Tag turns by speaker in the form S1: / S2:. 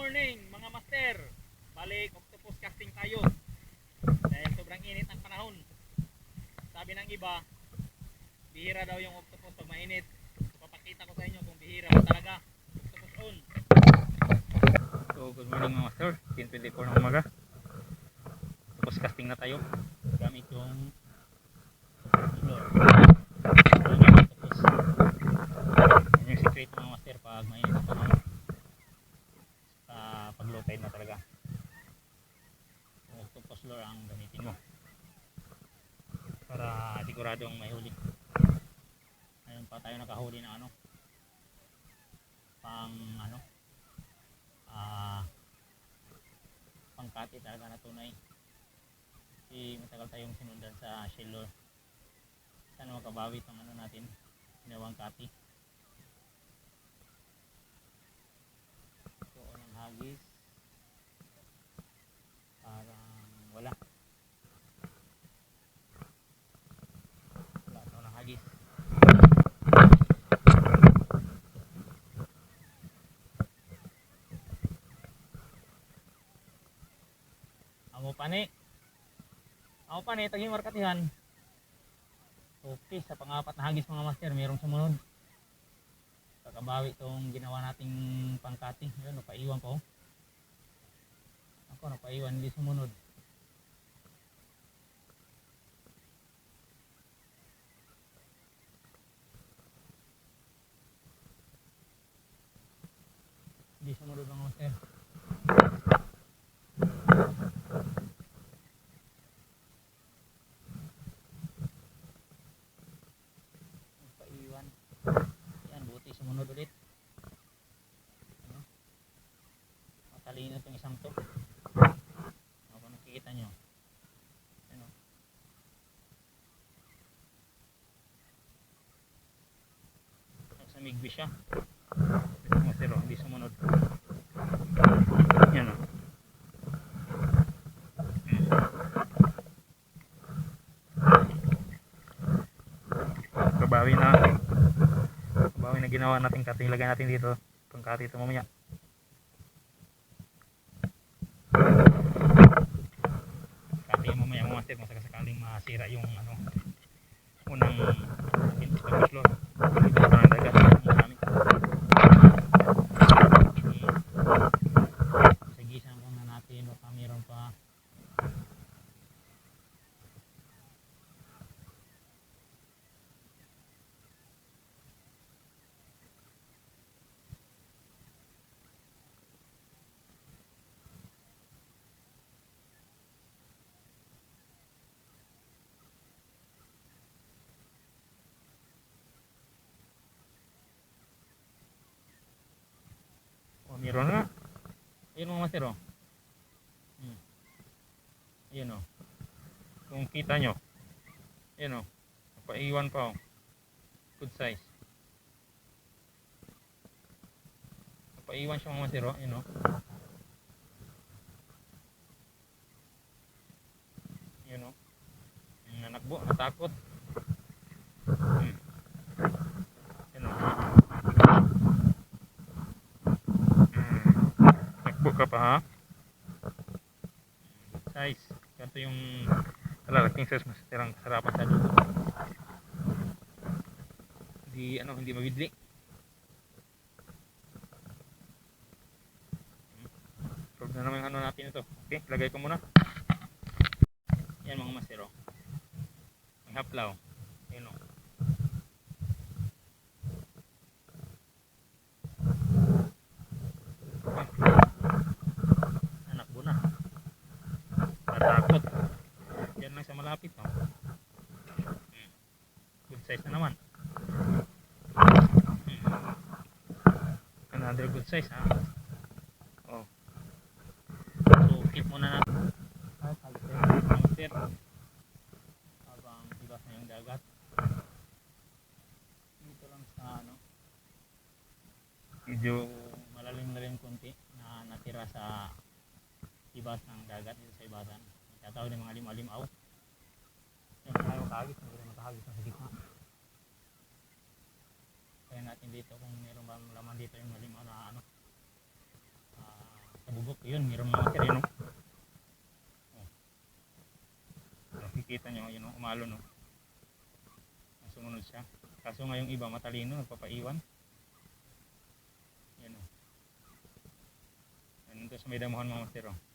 S1: morning mga master. Balik octopus casting tayo. Dahil sobrang init ang panahon. Sabi ng iba, bihira daw yung octopus pag mainit. So, papakita ko sa inyo kung bihira ba talaga. Octopus on. So good morning mga master. 10:24 ng umaga. Octopus casting na tayo. Gamit yung lure. Yan yung secret mga master pag mainit ang panahon. Pag low tide na talaga, octopus lure ang gamitin mo para siguradong may huli. Ngayon pa tayo nakahuli ng pangkati talaga na tunay. Kasi matagal tayong sinundan sa shell lure. Sana makabawi itong natin, ginawang kati. So ng hagis parang wala ito ng hagis. Amo pani taging markatihan. Okay, sa pangapat na hagis mga master, mayroong sumunod. Kakabawi itong ginawa nating pangkating. Yun, napaiwan pa. Ako napaiwan, hindi sumunod. Hindi sumunod mga master. Napaiwan. Yan, buti sumunod ulit. Matalino itong isang to. Ako nakikita nyo. Sa migbi siya. Pero hindi sumunod. Yan o. Kabawi na ginawa natin kati. Ilagay natin dito. Pangkati ito mamaya. Kati mamaya mga master. Masakasakaling masira yung unang octopus lure. Dito pa ng dagat. Sagisan muna natin. Baka mayroon pa. Meron nga. Ayun mga master. Ayun o. Kung kita nyo. Ayun o. Napaiwan pa o. Good size. Napaiwan siya mga master o. Ayun o. Ayun o. Nanakbo. Natakot. Ayun o. Ka pa ha, size ganito yung kalalaking size, mas tirang kasarapan sa luto, hindi mabidli. Probe na naman yung natin ito. Okay, lagay ko muna. Yan mga masero, may haplaw. Yun o. Takot. Yan lang sa malapit no? Good size na naman. Another good size ha. Oh. So keep muna natin habang ibas na yung dagat. Dito lang sa medyo malalim na rin konti na natira sa ibas ng dagat dito sa ibasan. Tatawag ng mga limaw-limaw. Yan, tayo makahagis. Mayroon makahagis na sa gitna. Kaya natin dito kung mayroon bang laman dito yung malimaw na Subok yun, meron mga master yun. Nakikita nyo, yun, umalo no. Sumunod siya. Kaso nga yung iba matalino, nagpapaiwan. Yan o. Yan ito sa may damuhan mga master o.